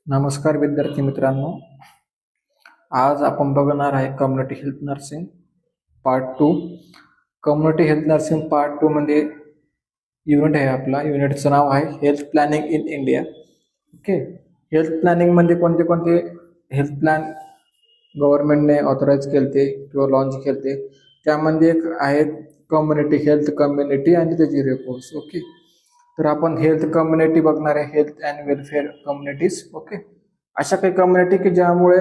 नमस्कार विद्यार्थी मित्रांनो. आज आपण बघणार आहे community health nursing part 2. Community health nursing part 2 मध्ये युनिट आहे. आपला युनिटचं नाव आहे health planning in India. Okay, health planning मध्ये कोणते कोणते हेल्थ प्लॅन गव्हर्नमेंटने ऑथराईज केलते किंवा लॉन्च केलते, त्यामध्ये एक आहे कम्युनिटी हेल्थ कम्युनिटी आणि त्याची रिपोर्ट्स. ओके, तर आपण हेल्थ कम्युनिटी बघणार आहे, health and welfare communities. Okay, अशा काही कम्युनिटी की ज्यामुळे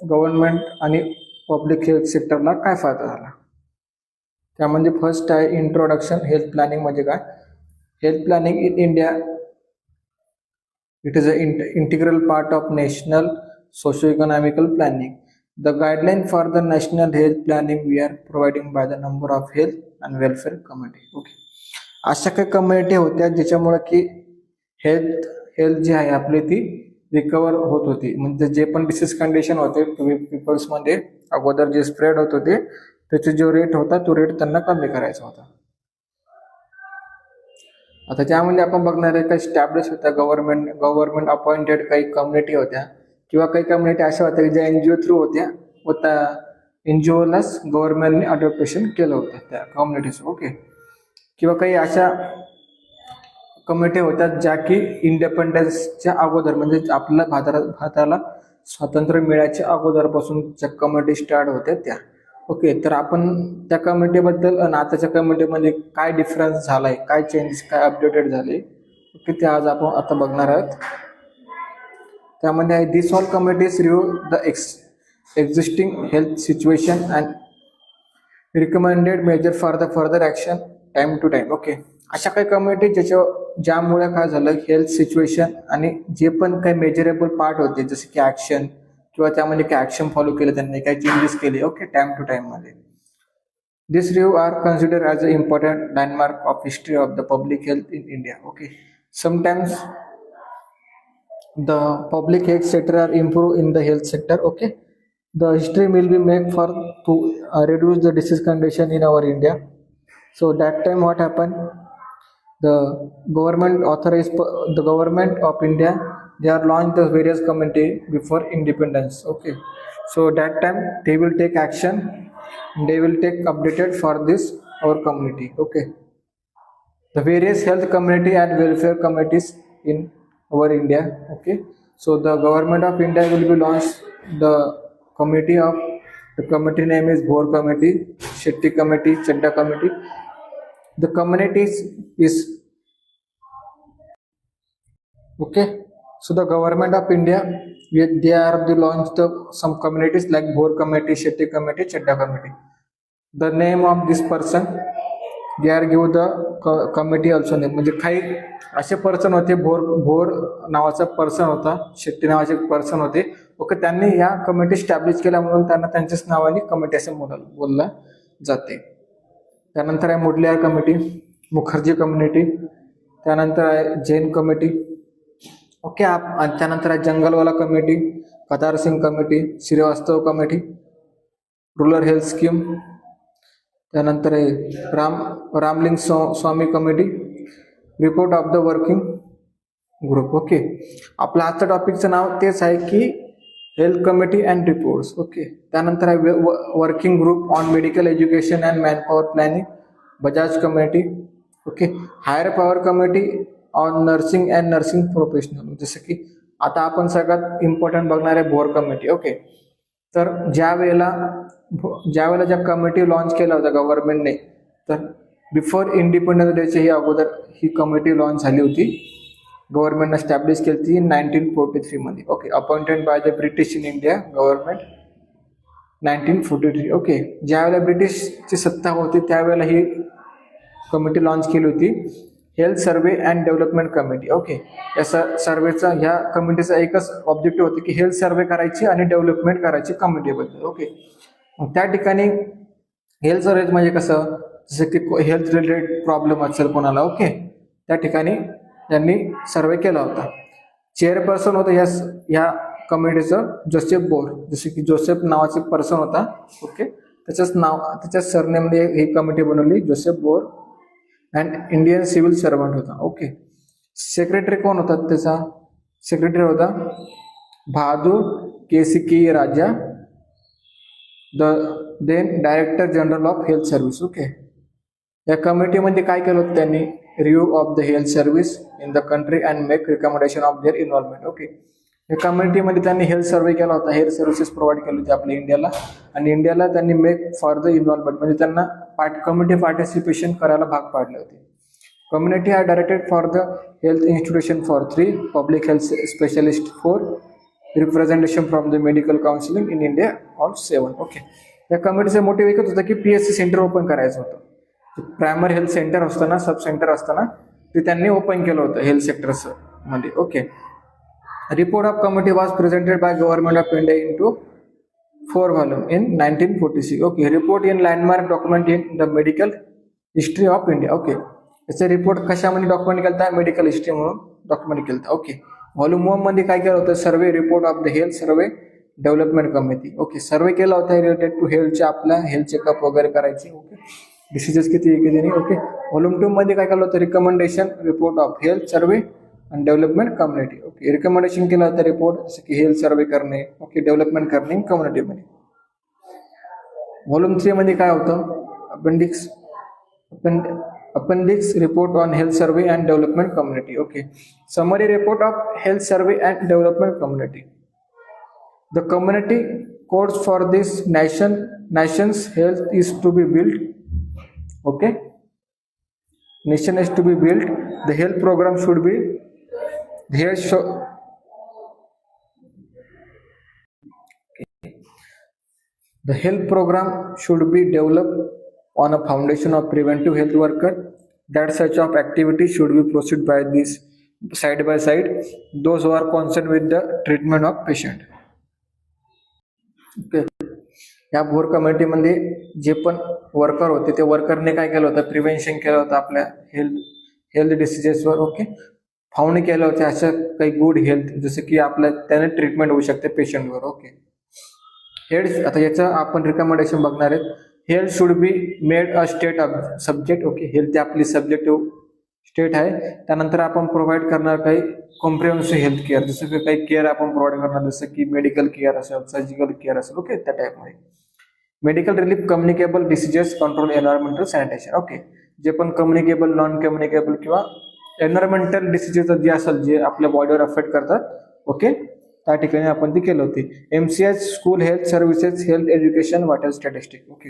गव्हर्नमेंट आणि पब्लिक हेल्थ सेक्टरला काय फायदा झाला. त्यामध्ये फर्स्ट आहे इंट्रोडक्शन. हेल्थ प्लॅनिंग म्हणजे काय? Health planning in India it is a integral part of national socio economical planning. The guideline for the national health planning we are providing by the number of health and welfare committee. Okay, अशा काही community होत्या ज्याच्यामुळे की health health जी आहे आपली ती recover होत होती. म्हणजे जे पण डिसीज कंडिशन होते पीपल्समध्ये अगोदर जे स्प्रेड होत होते त्याचा जो रेट होता तो रेट त्यांना कमी करायचा होता. आता त्यामध्ये आपण बघणार आहे काही स्टॅब्लिश होत्या गव्हर्नमेंट अपॉइंटेड काही कम्युनिटी होत्या किंवा काही कम्युनिटी अशा होत्या की ज्या एनजीओ थ्रू होत्या व त्या एनजीओलाच गव्हर्नमेंटने अडॉप्टेशन केलं होतं त्या कम्युनिटीचं. ओके, किंवा काही अशा कम्युनिटी होत्या ज्या की इंडिपेंडन्सच्या अगोदर म्हणजे आपल्या भारताला स्वातंत्र्य मिळायच्या अगोदरपासून ज्या कम्युनिटी स्टार्ट होत्या त्या. ओके, तर आपण त्या कम्युनिटीबद्दल आणि आताच्या कम्युनिटीमध्ये काय डिफरन्स झालाय, काय चेंजेस, काय अपडेटेड झाले, ओके, ते आज आपण आता बघणार आहोत. त्यामध्ये आहे this all communities review the existing health situation and recommended measure for the further action time to time. Okay, अशा काही कम्युनिटी ज्यामुळे काय झालं, हेल्थ सिच्युएशन आणि जे पण काही मेजरेबल पार्ट होते जसे की ॲक्शन किंवा त्यामध्ये काही ॲक्शन फॉलो केले, त्यांनी काही चेंजेस केले. ओके, टाइम टू टाइम मध्ये. This review are consider as a important landmark of history of the public health in India. Okay, sometimes the public health sector are improve in the health sector. Okay, the history will be made for to reduce the disease condition in our India. So that time what happened, the government authorized the government of India, they are launched the various committee before independence. Okay, so that time they will take action, they will take updated for this our community. Okay, the various health community and welfare committees in our India. Okay, so the government of India will be launched the committee of the committee name is Bhor Committee, Shetty Committee, Chadda Committee. The communities is okay. So the government of India they are the launch the some communities like Bhor Committee, Shetty Committee, Chadda Committee. The name of this person they are give the committee also name. म्हणजे काही असे person होते, भोर नावाचा person होता, शेट्टी नावाचे person होते. Okay, त्यांनी या कमिटी स्टॅब्लिश केल्या म्हणून त्यांना त्यांच्याच नावाने कमिटी असं बोललं जाते. त्यानंतर आहे मुडलियार कमिटी, मुखर्जी कम्युनिटी, त्यानंतर आहे जैन कमिटी. ओके, त्यानंतर आहे Jungalwalla committee, Kartar Singh committee, Srivastava committee, rural health scheme. त्यानंतर आहे Ramalinga Swami committee, report of the working group. Okay, आपलं आजचं टॉपिकचं नाव तेच आहे की health committee and reports. Okay, त्यानंतर आहे working group on medical education and manpower planning, Bajaj committee. Okay, higher power committee on nursing and nursing professional. जसं की आता आपण सगळ्यात इम्पॉर्टंट बघणार आहे भोर कमिटी. ओके, तर ज्या वेळेला ज्या कमिटी लॉन्च केला होता गव्हर्नमेंटने, तर बिफोर इंडिपेंडन्स डेच्या ही अगोदर ही कमिटी लॉन्च झाली होती. गव्हर्नमेंटने स्टॅब्लिश केली होती 1943 मध्ये. Okay, appointed by the British in India government 1943. Okay, ज्यावेळेला ब्रिटिशची सत्ता होती त्यावेळेला ही कमिटी लॉन्च केली होती, health survey and development committee. Okay, या सर्वेचा ह्या कमिटीचा एकच ऑब्जेक्टिव्ह होते की हेल्थ सर्वे करायची आणि डेव्हलपमेंट करायची कमिटीबद्दल. ओके, त्या ठिकाणी हेल्थ सर्वे म्हणजे कसं, जसं की हेल्थ रिलेटेड प्रॉब्लेम असेल कोणाला, ओके, त्या ठिकाणी त्यांनी सर्वे केला होता. चेअरपर्सन होतं ह्या कमिटीचं जोसेफ बोर, जसे की जोसेफ नावाचे पर्सन होता. ओके, त्याच्या सरनेमने ही कमिटी बनवली, Joseph Bhore, and Indian civil servant होता. ओके, सेक्रेटरी कोण होता, त्याचा सेक्रेटरी होता बहादूर केसिकी Raja, then director general of health service. Okay, या कमिटीमध्ये काय केलं होतं त्यांनी, review of the health service in the country and make recommendation of their involvement. Okay, या कम्युनिटीमध्ये त्यांनी हेल्थ सर्वे केला होता, हेल्थ सर्व्हिसेस प्रोव्हाइड केली होती आपल्या इंडियाला, आणि इंडियाला त्यांनी मेक फॉर द इन्व्हॉल्वमेंट म्हणजे त्यांना कम्युनिटी पार्टिसिपेशन करायला भाग पाडले होते. Community are directed for the health institution for 3, public health specialist 4, representation from the medical counselling in India all 7. Okay, या कमिटीचं मोटिव एकच होतं की PSC सेंटर ओपन करायचं होतं. प्रायमरी हेल्थ सेंटर असताना, सब सेंटर असताना ते त्यांनी ओपन केलं होतं हेल्थ सेक्टर्स मध्ये. Okay, report of committee was presented by government of India into 4 volume in 1946. Okay, report in landmark document in the medical history of India. Okay, याचा report कशामध्ये document केला, medical history म्हणून document केलं. Okay, volume 1 मध्ये काय केलं होतं, survey report of the health survey development committee. Okay, survey केला होता रिलेटेड टू हेल्थच्या, आपल्या हेल्थ चेकअप वगैरे करायचे. ओके, डिसिजेस किती नाही. ओके, व्हॉल्यूम 2 मध्ये काय केलं होतं, recommendation report of health survey आणि डेव्हलपमेंट कम्युनिटी. ओके, रिकमेंडेशन केलं होतं रिपोर्ट जसं की हेल्थ सर्वे करणे, ओके, डेव्हलपमेंट करणे कम्युनिटीमध्ये. व्हॉल्यूम 3 मध्ये काय होतं, appendix report on health survey and development community. Okay, summary report of health survey and development community. The community codes for this nation's health is to be built. Okay, nation is to be built. The health program should be the health program should be developed on a foundation of preventive health worker. That such of activity should be proceeded by this side by side those who are concerned with the treatment of patient. Okay, या bore कमिटीमध्ये जे पण worker होते ते वर्करने काय केलं होतं, prevention केलं होतं आपल्या हेल्थ डिसिजेसवर. ओके, फाउंड केलं होतं अशा काही गुड हेल्थ जसं की आपल्या त्याने ट्रीटमेंट होऊ शकते पेशंटवर. ओके, हेल्थ, आता याचं आपण रिकमेंडेशन बघणार आहेत. Health should be made a state of subject. Okay, health आपली सब्जेक्टिव्ह स्टेट आहे. त्यानंतर आपण प्रोव्हाइड करणार काही कॉम्प्रिहेन्सिव्ह हेल्थ केअर, जसं की काही केअर आपण प्रोव्हाइड करणार, जसं की मेडिकल केअर असेल, सर्जिकल केअर असेल. ओके, त्या टाईपमध्ये. Medical relief, communicable diseases control, environmental sanitation. Okay, जे पण कम्युनिकेबल, नॉन कम्युनिकेबल किंवा एन्व्हायरमेंटल डिसिजेस जे असेल जे आपल्या बॉडीवर अफेक्ट करतात. ओके, त्या ठिकाणी आपण ते केलं होते. MCH school health services, health education, water statistic. Okay,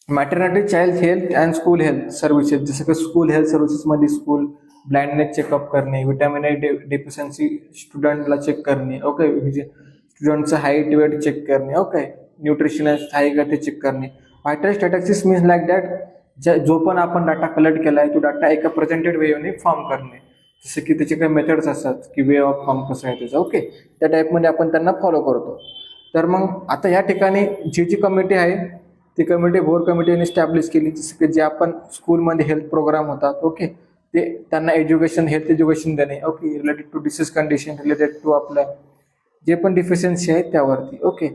maternity child health and school health services, जसं की स्कूल हेल्थ सर्व्हिसेसमध्ये स्कूल ब्लाइंडनेस चेकअप करणे, व्हिटॅमिन ए डेफिशियन्सी स्टुडंटला चेक करणे. ओके, म्हणजे स्टुडंटचं हाईट वेट चेक करणे. ओके, न्यूट्रिशन आहे का ते चेक करणे. Vital statistics means like that जो पण आपण डाटा कलेक्ट केला आहे तो डाटा एका प्रेझेंटेड वेने फॉर्म करणे, जसं की त्याचे काही मेथड्स असतात की वे ऑफ फॉर्म कसं आहे त्याचं. ओके, त्या टाईपमध्ये आपण त्यांना फॉलो करतो. तर मग आता या ठिकाणी जी कमिटी आहे ती कमिटी बोर कमिटीने स्टॅब्लिश केली, जसं की जे आपण स्कूलमध्ये हेल्थ प्रोग्राम होतात. ओके, ते त्यांना हेल्थ एज्युकेशन देणे. Okay, related to disease condition, related to आपल्या जे पण डिफिशियन्सी आहे त्यावरती. ओके,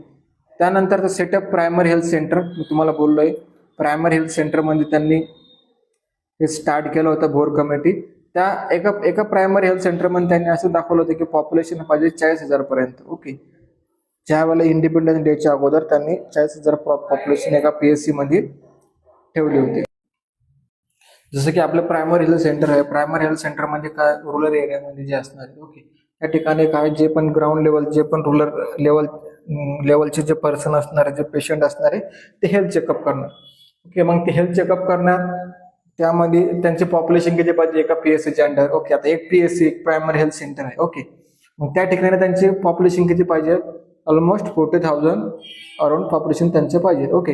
त्यानंतर सेटअप प्रायमरी हेल्थ सेंटर, मी तुम्हाला बोललोय प्रायमरी हेल्थ सेंटरमध्ये त्यांनी हे स्टार्ट केलं होतं बोर कमिटी. त्या एका प्रायमरी हेल्थ सेंटरमध्ये त्यांनी असं दाखवलं होतं की पॉप्युलेशन पाहिजे 40,000 पर्यंत. ओके, ज्या वेळेला इंडिपेंडन्स डेच्या अगोदर त्यांनी 40,000 पॉप्युलेशन एका PSC मध्ये ठेवली होती. जसं की आपलं प्रायमरी हेल्थ सेंटर आहे, प्रायमरी हेल्थ सेंटरमध्ये काय रूरल एरियामध्ये जे असणार आहे. ओके, त्या ठिकाणी काय जे पण ग्राउंड लेवल, जे पण रूरल लेवलचे जे पर्सन असणारे, जे पेशंट असणारे ते हेल्थ चेकअप करणार. ओके, मग ते हेल्थ चेकअप करणार, त्यामध्ये त्यांचे पॉप्युलेशन किती पाहिजे एका PSCच्या अंडर. ओके, आता एक PSC एक प्रायमरी हेल्थ सेंटर आहे. ओके, मग त्या ठिकाणी त्यांचे पॉप्युलेशन किती पाहिजे, ऑलमोस्ट 40,000 अराउंड पॉप्युलेशन त्यांचे पाहिजे. ओके,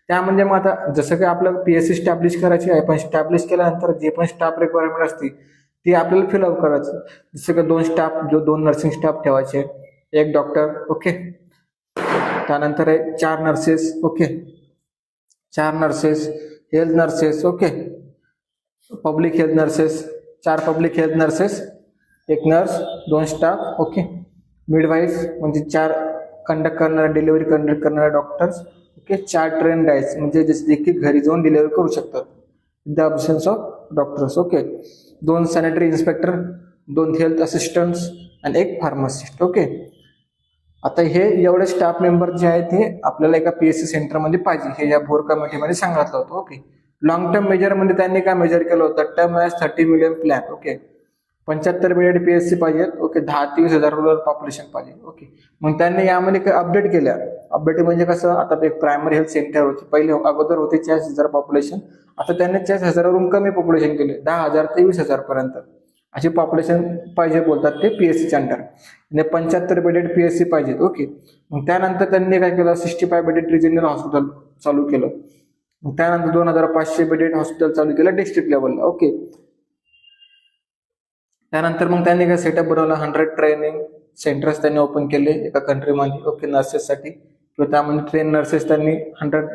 त्यामध्ये मग आता जसं की आपल्याला PSC स्टॅब्लिश करायची आहे, पण स्टॅब्लिश केल्यानंतर जे पण स्टाफ रिक्वायरमेंट असते ती आपल्याला फिलअप करायचं. जसं की 2 स्टाफ, 2 नर्सिंग स्टाफ ठेवायचे, 1 डॉक्टर. ओके, त्यानंतर 4 nurses. Okay, 4 nurses, health nurses. Okay, public health nurses, 4 public health nurses, 1 nurse, 2 staff. Okay, midwife म्हणजे 4 कंडक्ट करणारे, डिलिव्हरी कंडक्ट करणारे डॉक्टर्स. ओके, 4 ट्रेन गाईड्स म्हणजे जसे की घरी जाऊन डिलिव्हरी करू शकतात the absence of doctors. Okay, 2 sanitary inspector, 2 health assistants आणि 1 फार्मासिस्ट. ओके. आता हे एवढे स्टाफ मेंबर जे आहेत हे आपल्याला एका PSC सेंटरमध्ये पाहिजे, हे या बोर्ड कमिटीमध्ये सांगितलं होतं. ओके. लॉंग टर्म मेजरमध्ये त्यांनी काय मेजर केलं होतं, term as 30 million plan. Okay. 75 bedded PSC पाहिजेत. ओके. 10 ते 20,000 रुरल पॉप्युलेशन पाहिजे. ओके. मग त्यांनी यामध्ये काय अपडेट केल्या. अपडेट म्हणजे कसं, आता एक प्रायमरी हेल्थ सेंटर होती, पहिले अगोदर होते 40,000 पॉप्युलेशन, आता त्यांनी 40,000वरून कमी पॉप्युलेशन केले, 10,000 ते 20,000 पर्यंत अशी पॉप्युलेशन पाहिजे बोलतात ते PSC अंडर. आणि 75 बेडेड PSC पाहिजेत. ओके. मग त्यानंतर त्यांनी काय केलं, 65 बेडेड रिजनल हॉस्पिटल चालू केलं. मग त्यानंतर 2,500 बेडेड हॉस्पिटल चालू केलं डिस्ट्रिक्ट लेवलला. ओके. त्यानंतर मग त्यांनी काय सेटअप बनवला, 100 ट्रेनिंग सेंटर्स त्यांनी ओपन केले एका कंट्रीमध्ये. ओके. नर्सेससाठी किंवा त्यामध्ये ट्रेन नर्सेस त्यांनी 100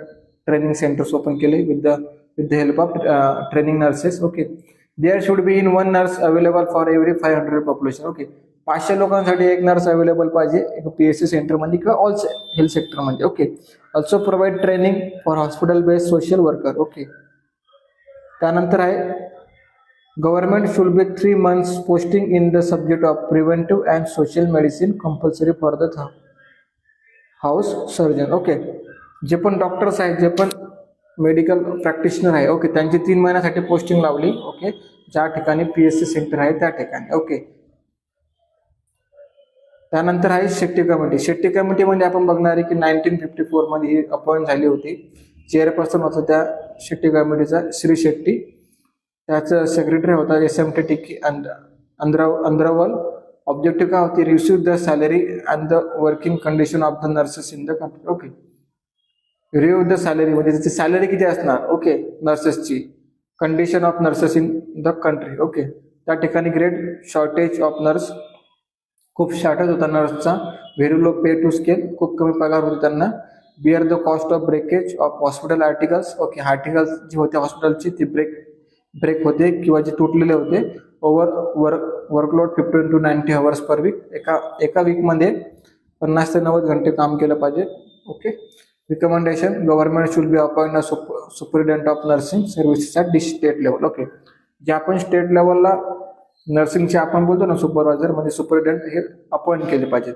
ट्रेनिंग सेंटर्स ओपन केले with the help of training nurses. Okay. There should be in 1 nurse available for every 500 population. Okay. 500 लोकांसाठी 1 नर्स अवेलेबल पाहिजे एक PSC सेंटरमध्ये किंवा ऑल हेल्थ सेक्टरमध्ये. Okay. Also provide training for hospital based social worker. Okay. त्यानंतर आहे government should be 3 months posting in the subject of preventive and social medicine compulsory for the house surgeon. Okay. जे पण doctors आहेत, जे पण medical practitioner आहे, okay, त्यांची 3 महिन्यासाठी पोस्टिंग लावली. ओके. ज्या ठिकाणी PSC सेंटर आहे त्या ठिकाणी. ओके. त्यानंतर आहे शेट्टी कमिटी. शेट्टी कमिटी म्हणजे आपण बघणार आहे की 1954 मध्ये ही अपॉइंट झाली होती. चेअरपर्सन होता त्या शेट्टी कमिटीचा श्री शेट्टी. त्याचं सेक्रेटरी होता SMT टिक्की अंद्रवाल. ऑब्जेक्टिव्ह काय होती, receive the salary and the working condition of the nurses in the country. Okay. Review the salary म्हणजे त्याची सॅलरी किती असणार. ओके. नर्सेसची condition of nurses in the country. Okay. त्या ठिकाणी ग्रेट शॉर्टेज ऑफ नर्स, खूप शॉर्टेज होता नर्सचा. Very low pay to scale, खूप कमी पगार होते त्यांना. Bear the cost of breakage of hospital articles. Okay. Articles जे होते हॉस्पिटलची ती ब्रेक होते किंवा जे तुटलेले होते. Workload 15 to 90 hours per week. एका वीकमध्ये 50 ते 90 घंटे काम केलं पाहिजे. Okay. Recommendation, government should be appoint superintendent of nursing services at state level. Okay. जे आपण स्टेट लेवलला नर्सिंगचे आपण बोलतो ना सुपरवायझर, म्हणजे सुपरिटेंडेंट हे अपॉइंट केले पाहिजेत.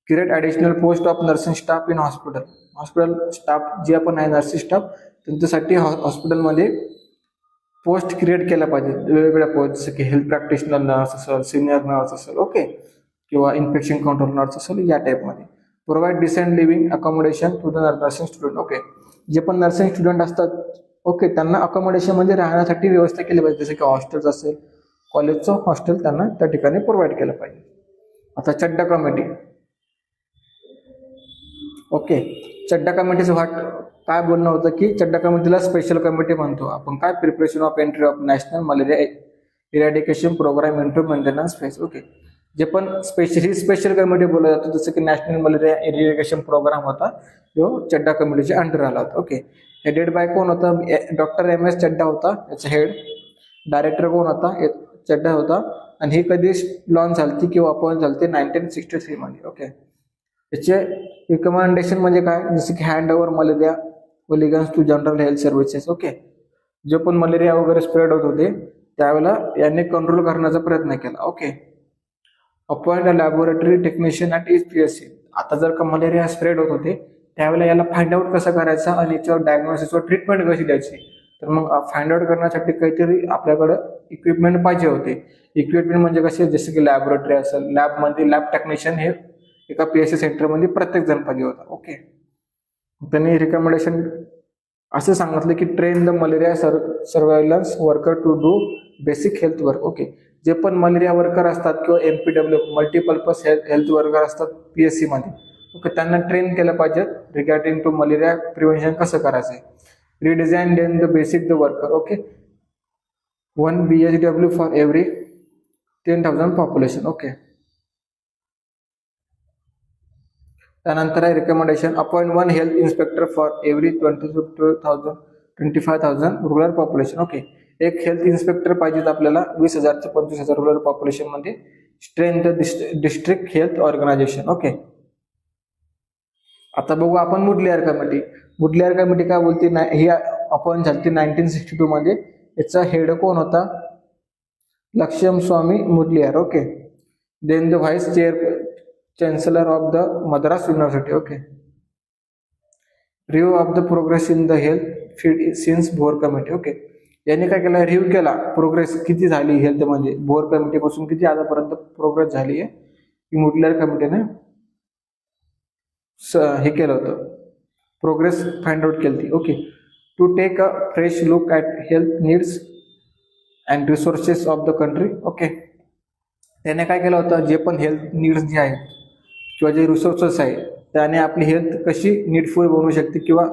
Create additional post of nursing staff in hospital staff जे आपण आहे नर्सिंग स्टाफ त्यांच्यासाठी हॉस्पिटलमध्ये पोस्ट क्रिएट केला पाहिजे, वेगवेगळ्या पोस्ट, जसं की हेल्थ प्रॅक्टिशनर नर्स असेल, सिनियर नर्स असेल. ओके. किंवा इन्फेक्शन कंट्रोल नर्स असेल, या टाईपमध्ये. Provide decent living accommodation to the nursing student. Okay. जे पण नर्सिंग स्टुडंट असतात, ओके, त्यांना अकोमोडेशनमध्ये राहण्यासाठी व्यवस्था केली पाहिजे, जसं की हॉस्टेल्स असेल, कॉलेजचं हॉस्टेल त्यांना त्या ठिकाणी प्रोव्हाइड केलं पाहिजे. आता चड्डा कमिटी. ओके. चड्डा कमिटीचं काय बोलणं होतं की चड्डा कमिटीला स्पेशल कमिटी म्हणतो आपण. काय, preparation of entry of national malaria eradication programme into maintenance phase. Okay. जे पण स्पेशल कमिटी बोलला जातो, जसं की नॅशनल मलेरिया इरॅडिकेशन प्रोग्राम होता, जो चड्डा कमिटीच्या अंडर आला होता. ओके. हेडेड बाय कोण होता, डॉक्टर MS चड्डा होता याचा हेड. डायरेक्टर कोण होता, चड्डा होता. आणि ही कधी लॉन्च झाली किंवा अपॉइंट झाली 1963 मध्ये. ओके. याचे रिकमेंडेशन म्हणजे काय, जसं की hand over malaria legions to general health services. Okay. जे पण मलेरिया वगैरे स्प्रेड होत होते त्यावेळेला यांनी कंट्रोल करण्याचा प्रयत्न केला. Okay. Appoint a laboratory technician at each PSC. आता जर का मलेरिया स्प्रेड होत होते त्यावेळेला याला फाइंड आउट कसं करायचं आणि याच्यावर डायग्नोसिसवर ट्रीटमेंट कशी द्यायची, तर मग फाइंड आउट करण्यासाठी काहीतरी आपल्याकडं इक्विपमेंट पाहिजे होते. इक्विपमेंट म्हणजे कसे, जसे की लॅबोरेटरी असेल, लॅबमध्ये लॅब टेक्निशियन हे एका PSC सेंटरमध्ये प्रत्येक जण पाहिजे होता. ओके. त्यांनी रिकमेंडेशन असं सांगितलं की train the malaria surveillance worker to do basic health work. Okay. जे पण मलेरिया वर्कर असतात किंवा MPW मल्टीपर्पज हेल्थ वर्कर असतात PSC मध्ये, ओके, त्यांना ट्रेन केलं पाहिजे रिगार्डिंग टू मलेरिया प्रिव्हेंशन कसं करायचं. Redesign then the basic the worker. Okay. 1 BHW for every 10,000 population. Okay. त्यानंतर आहे recommendation, appoint 1 health inspector for every 25,000 rural population. Okay. एक हेल्थ इन्स्पेक्टर पाहिजेत आपल्याला 20,000 ते 25,000 रुरल पॉप्युलेशन मध्ये. Strength the district health organisation. Okay. आता बघू आपण मुडलियार कमिटी. मुडलियार कमिटी काय बोलते, ही अपॉइंट झाली 1962 मध्ये. याचा हेड कोण होता, Lakshmana Swami Muralidhar. Okay. Then the vice chair chancellor of the Madras University. Okay. Review of the progress in the health field since Bohr committee. Okay. यांनी काय केलं, रिव्ह्यू केला प्रोग्रेस किती झाली हेल्थ म्हणजे बोर कमिटी पासून किती आतापर्यंत प्रोग्रेस झाली आहे की मुरलीधर कमिटीने हे केलं होतं, प्रोग्रेस फाइंड आउट केली. Okay. To take a fresh look at health needs and resources of the country. Okay. त्याने काय केलं होतं, जे पण हेल्थ नीड्स जे आहेत किंवा जे रिसोर्सेस आहे त्याने आपली हेल्थ कशी नीडफुल बनवू शकते किंवा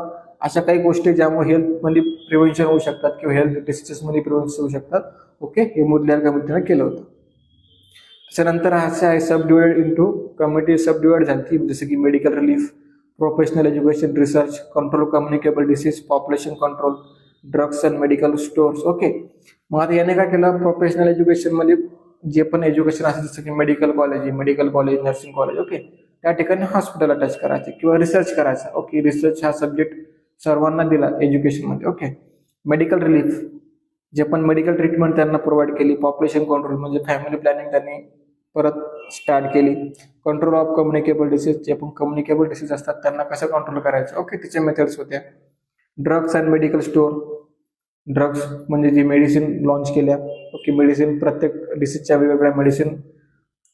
अशा काही गोष्टी ज्यामुळे हेल्थमध्ये प्रिव्हेन्शन होऊ शकतात किंवा हेल्थ डिसीजेसमध्ये प्रिव्हेन्शन होऊ शकतात. ओके. हे मुरलीधर कमिटीने केलं होतं. त्याच्यानंतर असे आहे सब डिवाइड इंटू कमिटी, सब डिवाइड झाली जसं की medical relief, professional education, research, control communicable disease, population control, drugs and medical stores. Okay. मग आता याने काय केलं, प्रोफेशनल एज्युकेशनमध्ये जे पण एज्युकेशन असेल जसं की medical college, nursing college. Okay. त्या ठिकाणी हॉस्पिटल अटॅच करायचे किंवा रिसर्च करायचा. ओके. रिसर्च हा सब्जेक्ट सर्वांना दिला एज्युकेशनमध्ये. ओके. मेडिकल रिलीफ, जे पण मेडिकल ट्रीटमेंट त्यांना प्रोव्हाइड केली. पॉप्युलेशन कंट्रोल म्हणजे फॅमिली प्लॅनिंग त्यांनी परत स्टार्ट केली. कंट्रोल ऑफ कम्युनिकेबल डिसीज, जे पण कम्युनिकेबल डिसीज असतात त्यांना कसं कंट्रोल करायचं. ओके. तिचे मेथड्स होत्या. Drugs and medical store, drugs म्हणजे जी मेडिसिन लॉन्च केल्या. ओके. मेडिसिन प्रत्येक डिसीजच्या वेगवेगळ्या मेडिसिन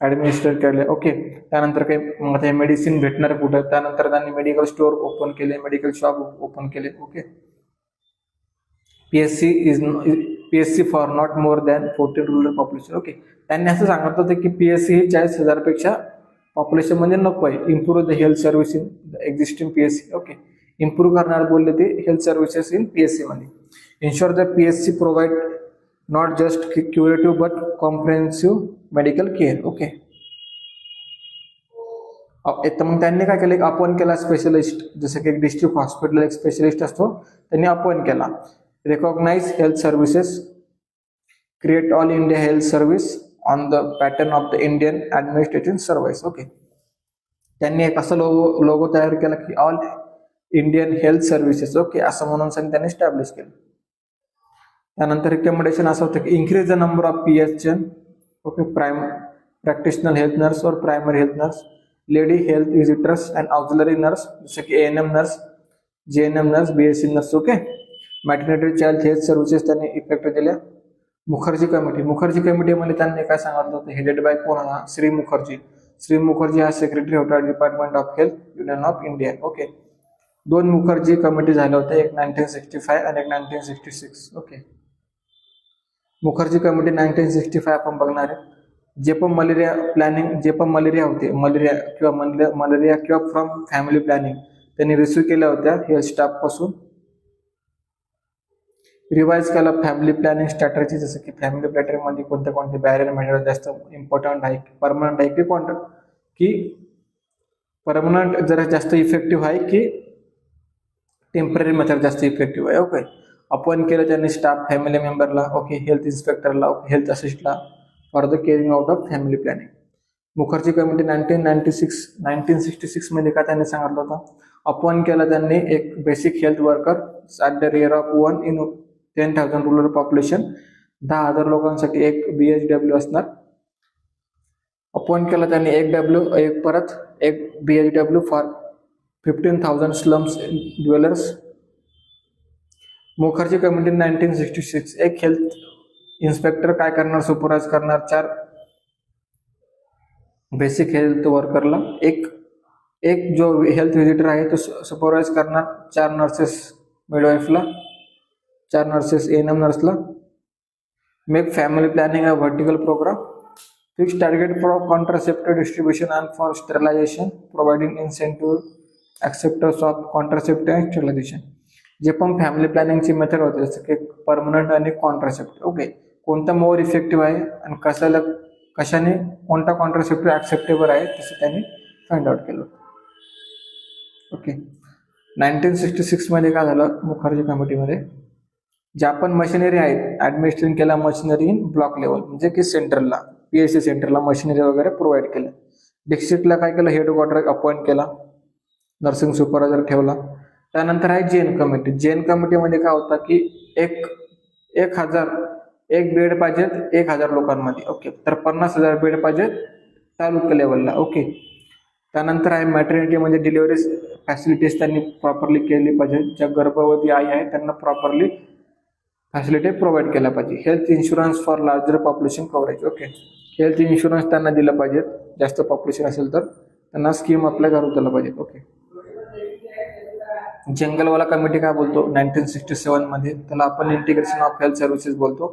ॲडमिनिस्टर केले. ओके. त्यानंतर काही मेडिसिन भेटणार कुठं, त्यानंतर त्यांनी मेडिकल स्टोअर ओपन केले, मेडिकल शॉप ओपन केले. Okay. PSC for not more than 14 rural population. Okay. त्यांनी असं सांगत होतं की पीएससी ही 40,000पेक्षा पॉप्युलेशन म्हणजे नको आहे. Improve the health service in the existing PSC. Okay. Improve करणार बोलले ते हेल्थ सर्व्हिसेस इन पीएससी मध्ये. Ensure the PSC provide not just curative but comprehensive medical care. Okay. तर मग त्यांनी काय केलं, एक अपॉइंट केला स्पेशलिस्ट, जसं की एक डिस्ट्रिक्ट हॉस्पिटल एक स्पेशलिस्ट असतो त्यांनी अपॉइंट केला. Recognise health services, create all India health service on the pattern of the Indian administrative service. Okay. त्यांनी एक असं लोगो तयार केला की all Indian health services. Okay. असं म्हणून त्यांनी स्टॅब्लिश केलं. त्यानंतर रिकमेंडेशन असं होतं की increase the number of PHN. Okay. Practitioner health nurse और primary health nurse, lady health visitors and auxiliary nurse जसं की ANM nurse, JNM nurse, BSc nurse. Okay. Maternity child health services त्यांनी इफेक्ट दिल्या. मुखर्जी कमिटीमध्ये त्यांनी काय सांगितलं होतं, हेडेड बाय कोण हा, श्री मुखर्जी हा सेक्रेटरी होता department of health, union of India. Okay. 2 Mukherjee committee झाल्या होत्या, एक 1965 आणि एक 1966. ओके. मुखर्जी कमिटी 1965 आपण बघणार आहे. जे पण मलेरिया होते, मलेरिया किंवा फ्रॉम फॅमिली प्लॅनिंग त्यांनी रिसिव्ह केल्या होत्या हेल्थ स्टाफ पासून. रिवाइज केला फॅमिली प्लॅनिंग स्ट्रॅटजी, जसं की फॅमिली प्लॅनिंग मध्ये कोणते बॅरियर मेथड जास्त इम्पॉर्टंट आहे, परमनंट आहे की परमनंट जरा जास्त इफेक्टिव्ह आहे की टेम्पररी मेथड जास्त इफेक्टिव्ह आहे. ओके. अपॉइंट केलं त्यांनी स्टाफ फॅमिली मेंबरला. ओके. हेल्थ इन्स्पेक्टरला, हेल्थ असिस्टला for the caring out of family planning. Mukherjee committee 1966 मध्ये काय त्यांनी सांगितलं होतं, अपॉइंट केलं त्यांनी एक basic health worker at the rear of 1 in 10,000 rural population. 10,000 लोकांसाठी एक BHW असणार. अपॉइंट केलं त्यांनी एक BHW for 15,000 slums dwellers. Mukherjee committee 1966 एक हेल्थ इन्स्पेक्टर काय करणार, सुपरवाइज करणार 4 बेसिक हेल्थ वर्करला, एक जो हेल्थ विजिटर आहे तो सुपरवाइज करणार 4 नर्सेस मिडवाईफला, 4 नर्सेस ANM नर्सला. Make family planning a vertical program. Fix target for contraceptive distribution and for sterilization, providing incentive acceptors of contraceptive and sterilization. जे पण फॅमिली प्लॅनिंगची मेथड होते जसं की परमनंट आणि कॉन्ट्रासेप्टिव्ह. ओके. कोणता मोर इफेक्टिव्ह आहे आणि कशाने कोणता कॉन्ट्रासेप्टिव्ह ॲक्सेप्टेबल आहे तसं त्यांनी फाइंड आउट केलं. ओके. 1966 मध्ये काय झालं, मुखर्जी कमिटीमध्ये ज्या पण मशिनरी आहेत ॲडमिनिस्ट्रेशन केला मशिनरी इन ब्लॉक लेवल, म्हणजे की सेंटरला PSC सेंटरला मशिनरी वगैरे प्रोव्हाइड केलं. डिस्ट्रिक्टला काय केलं, हेडक्वार्टर अपॉइंट केला, नर्सिंग सुपरवायझर ठेवला. त्यानंतर आहे JN कमिटी. JN कमिटीमध्ये काय होता की 1,000 एक बेड पाहिजेत 1,000 लोकांमध्ये. ओके, तर 50,000 बेड पाहिजेत तालुका लेवलला. ओके, त्यानंतर आहे मॅटर्निटी म्हणजे डिलिव्हरी फॅसिलिटीज त्यांनी प्रॉपरली केली पाहिजे. ज्या गर्भवती आई आहे त्यांना प्रॉपरली फॅसिलिटी प्रोव्हाइड केल्या पाहिजे. Health insurance for larger population coverage. Okay, health insurance त्यांना दिलं पाहिजे. जास्त पॉप्युलेशन असेल तर त्यांना स्कीम अप्लाय करून दिलं पाहिजे. ओके, जंगलवाला कमिटी काय बोलतो 1967 मध्ये, त्याला आपण इंटिग्रेशन ऑफ हेल्थ सर्व्हिसेस बोलतो.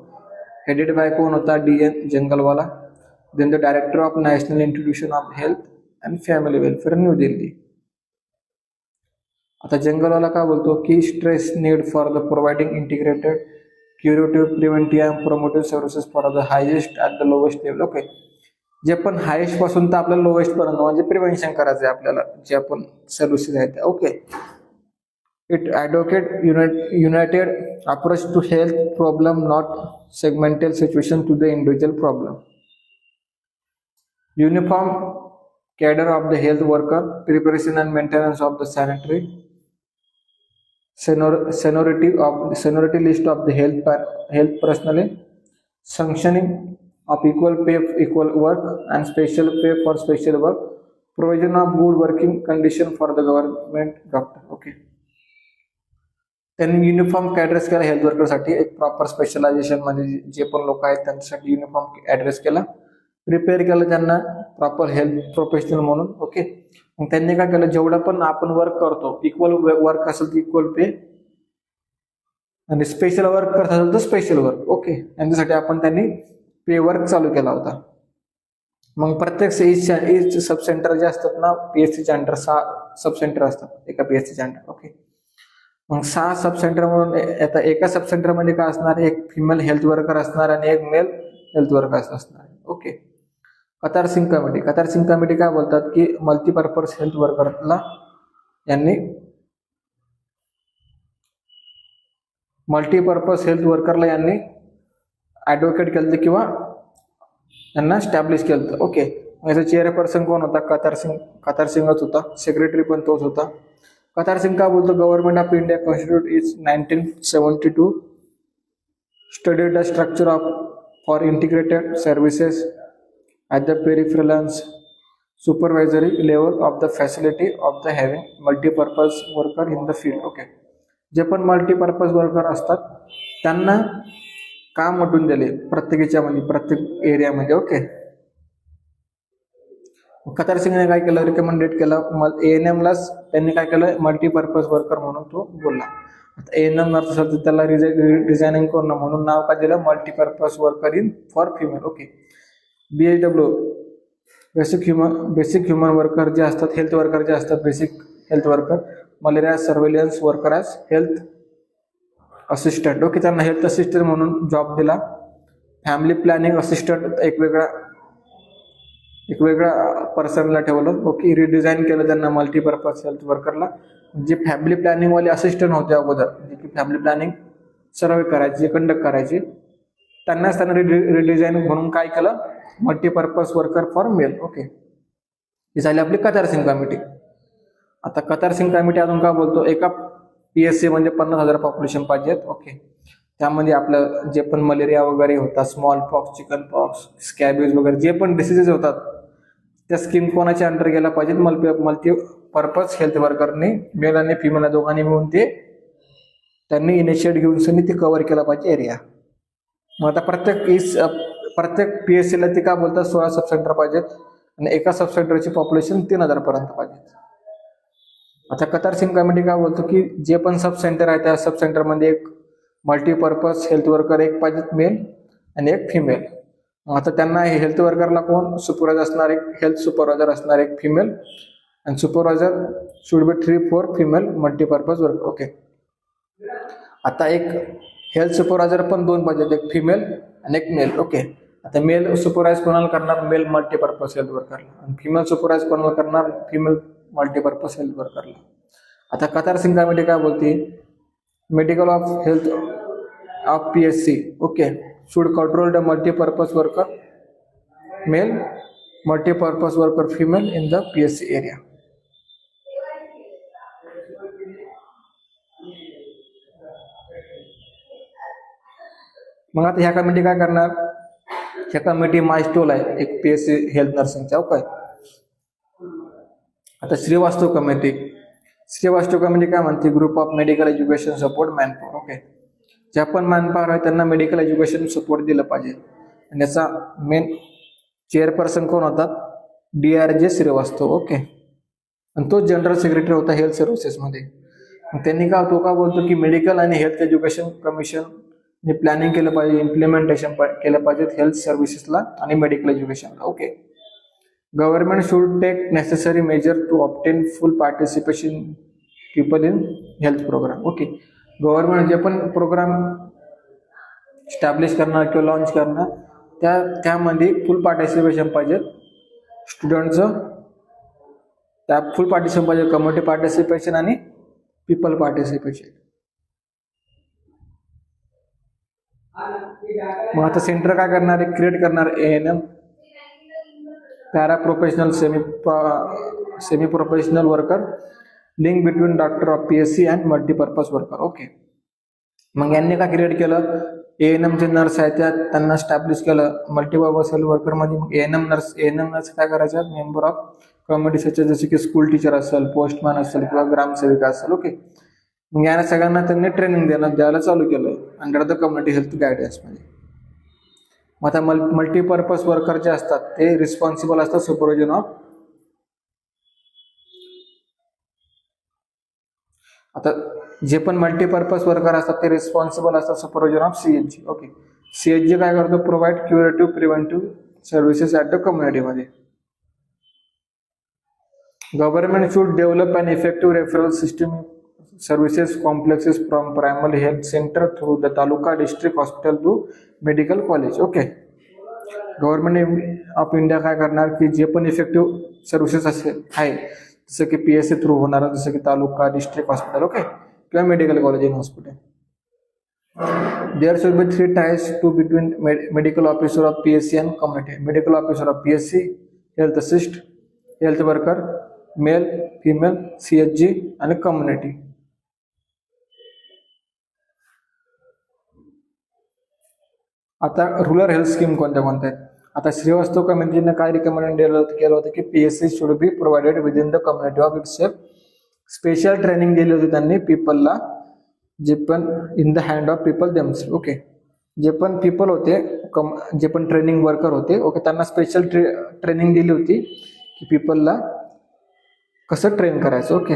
हेडेड बाय कोण होता? DN Jungalwalla. Then the director of national institution of health and family welfare, new Delhi. आता जंगलवाला काय बोलतो की stress need for the providing integrated curative preventive and promotive services for the highest at the lowest level. Okay, जे पण highest पासून तर आपल्याला lowest पर्यंत म्हणजे प्रिव्हेन्शन करायचं आहे आपल्याला, जे आपण सर्व्हिसेस आहेत. Okay, it advocate united approach to health problem, not segmental situation to the individual problem. Uniform cadre of the health worker, preparation and maintenance of the sanitary, seniority list of the health personnel, sanctioning of equal pay for equal work and special pay for special work, provision of good working condition for the government doctor. Okay, त्यांनी uniform address केला health वर्करसाठी. एक proper specialisation मध्ये जे पण लोक आहेत त्यांच्यासाठी uniform address केला, प्रिपेअर केलं त्यांना प्रॉपर हेल्थ प्रोफेशनल म्हणून. ओके, मग त्यांनी काय केलं, जेवढं पण आपण वर्क करतो इक्वल वर्क असेल तर इक्वल पे, आणि स्पेशल वर्क करत असेल तर स्पेशल वर्क. ओके, यांच्यासाठी आपण त्यांनी पे वर्क चालू केला होता. मग प्रत्येक एज सब सेंटर जे असतात ना PSCच्या अंडर 6 सब सेंटर असतात एका PSCच्या अंडर. ओके, मग 6 सब सेंटर म्हणून आता एका सब सेंटर मध्ये काय असणार, एक फिमेल हेल्थ वर्कर असणार आणि एक मेल हेल्थ वर्कर असणार. ओके, कतार सिंग कमिटी काय बोलतात की मल्टीपर्पज हेल्थ वर्करला यांनी ऍडव्होकेट केलं किंवा त्यांना स्टॅब्लिश केलं. ओके, याचा चेअरपर्सन कोण होता? कतार सिंगच होता. सेक्रेटरी पण तोच होता. कतार सिंग का बोलतो government of India constitute is 1972 studied the structure of for integrated services at the peripherals supervisory level of the facility of the having multipurpose worker in the field. Okay, जे पण multipurpose worker असतात त्यांना काम वाटून दिले प्रत्येकाच्या म्हणजे प्रत्येक एरियामध्ये. ओके, कतार सिंगने काय केलं, रिकमेंडेड केलं ANMलाच त्यांनी काय केलं मल्टीपर्पज वर्कर म्हणून तो बोलला. आता ANM असेल तर त्याला डिझायनिंग करणं म्हणून नाव काय दिलं, multipurpose worker in for female. Okay, BHW basic human worker जे असतात, हेल्थ वर्कर जे असतात, basic health worker, malaria surveillance worker as health assistant. Okay, त्यांना हेल्थ असिस्टंट म्हणून जॉब दिला. फॅमिली प्लॅनिंग असिस्टंट एक वेगळ्या पर्सनला ठेवलं. ओके, रिडिझाईन केलं त्यांना मल्टीपर्पज हेल्थ वर्करला. जे फॅमिली प्लॅनिंग वाले असिस्टंट होते अगोदर, जे की फॅमिली प्लॅनिंग सर्वे करायची, कंडक्ट करायची, त्यांनाच त्यांना रिडिझाईन म्हणून काय केलं multipurpose worker for male. Okay, ही झाली आपली कतार सिंग कमिटी. आता कतार सिंग कमिटी अजून काय बोलतो, एका PSC म्हणजे 50,000 पॉप्युलेशन पाहिजेत. ओके, त्यामध्ये आपलं जे पण मलेरिया वगैरे होतात, स्मॉल पॉक्स, चिकन पॉक्स, स्कॅबिज वगैरे जे पण डिसीजेस होतात त्या स्कीम कोणाच्या अंडर गेला पाहिजेत, मल्टीपर्पज हेल्थ वर्करने मेल आणि फिमेल दोघांनी मिळून ते त्यांनी इनिशिएट घेऊन ते कव्हर केला पाहिजे एरिया. मग आता प्रत्येक PSCला ते काय बोलतात 16 सब सेंटर पाहिजेत आणि एका सब सेंटरची पॉप्युलेशन 3,000 पर्यंत पाहिजे. आता कतार सिंग कमिटी काय बोलतो की जे पण सब सेंटर आहे त्या सब सेंटरमध्ये एक मल्टीपर्पज हेल्थ वर्कर एक पाहिजेत मेल आणि एक फिमेल. आता त्यांना हेल्थ वर्करला कोण सुपरवायझर असणार, एक हेल्थ सुपरवायझर असणार, एक फिमेल, आणि supervisor should be 3-4 female multipurpose worker. Okay, आता एक हेल्थ सुपरवायझर पण 2 पाहिजेत, एक फिमेल आणि एक मेल. ओके, आता मेल सुपरवाइज कोणाला करणार, मेल मल्टीपर्पज हेल्थ वर्करला, आणि फिमेल सुपरवाइज कोणाला करणार, फिमेल मल्टीपर्पज हेल्थ वर्करला. आता कतार सिंग कमिटी काय बोलते, medical of health of PSC okay should control the multi-purpose worker male, multi-purpose worker female in the PSC area. मग आता ह्या कमिटी काय करणार, ह्या कमिटी मायस्टोल आहे एक PSC हेल्थ नर्सिंगच्या. ओके. आता श्रीवास्तव कमिटी काय म्हणते, group of medical education support manpower. Okay. ज्या पण मॅनपॉवर आहे त्यांना मेडिकल एज्युकेशन सपोर्ट दिलं पाहिजे. आणि याचा मेन चेअरपर्सन कोण होतात, DRJ श्रीवास्तव. ओके. आणि तो जनरल सेक्रेटरी होता हेल्थ सर्व्हिसेसमध्ये. त्यांनी तो का बोलतो की मेडिकल आणि हेल्थ एज्युकेशन कमिशन प्लॅनिंग केलं पाहिजे, इम्प्लिमेंटेशन केलं पाहिजे हेल्थ सर्व्हिसेसला आणि मेडिकल एज्युकेशनला. Okay. Government should take necessary measure to obtain full participation people in health program. Okay. Government जे पण प्रोग्राम स्टॅब्लिश करणार किंवा लॉन्च करणार त्यामध्ये फुल पार्टिसिपेशन पाहिजे स्टुडंटचं, त्या फुल पार्टिसिपेशन पाहिजे, कम्युनिटी पार्टिसिपेशन आणि पीपल पार्टिसिपेशन. मग आता सेंटर काय करणार आहे, क्रिएट करणार ANM para professional semi professional worker link between doctor of PSC and multipurpose worker. Okay. मग यांनी काय क्रिएट केलं, ANM जे नर्स आहेत त्यांना स्टॅब्लिश केलं मल्टीपर्पज वर्कर मध्ये. मग ANM नर्स काय करायचं, मेंबर ऑफ कम्युनिटी जसे की स्कूल टीचर असेल, पोस्टमॅन असेल किंवा ग्रामसेविका असेल. ओके. मग यांना सगळ्यांना त्यांनी ट्रेनिंग द्यायला चालू केलं अंडर द कम्युनिटी हेल्थ गायडन्समध्ये. मग आता मल्टीपर्पज वर्कर जे असतात ते रिस्पॉन्सिबल असतात सुपरविजन ऑफ, आता जे पण मल्टीपर्पज वर्कर असतात ते रिस्पॉन्सिबल असतात supervision of CHG. Okay. CHG काय करतो, provide curative preventive services at the कम्युनिटीमध्ये. Government should develop an effective referral system services complexes from primary health center through the taluka district hospital to medical college. Okay. Government of India काय करणार की जे पण effective services आहे जसं की PSC through होणार, जसं की तालुका डिस्ट्रिक्ट हॉस्पिटल. ओके. किंवा medical college in hospital. There should be 3 tiers to between medical officer of PSC and community. Medical officer of PSC, health assist, health worker, male, female, CHG आणि community. आता rural health scheme कोणत्या आहेत, आता श्रीवास्तव कमिटीने काय recommend केलं होतं की PSC should be provided within the community of itself. Special training दिली होती त्यांनी पीपलला, जे पण in the hand of people themselves. Okay. जे पण पीपल होते, जे पण ट्रेनिंग वर्कर होते, ओके, त्यांना स्पेशल ट्रेनिंग दिली होती की पीपलला कसं ट्रेन करायचं. Okay.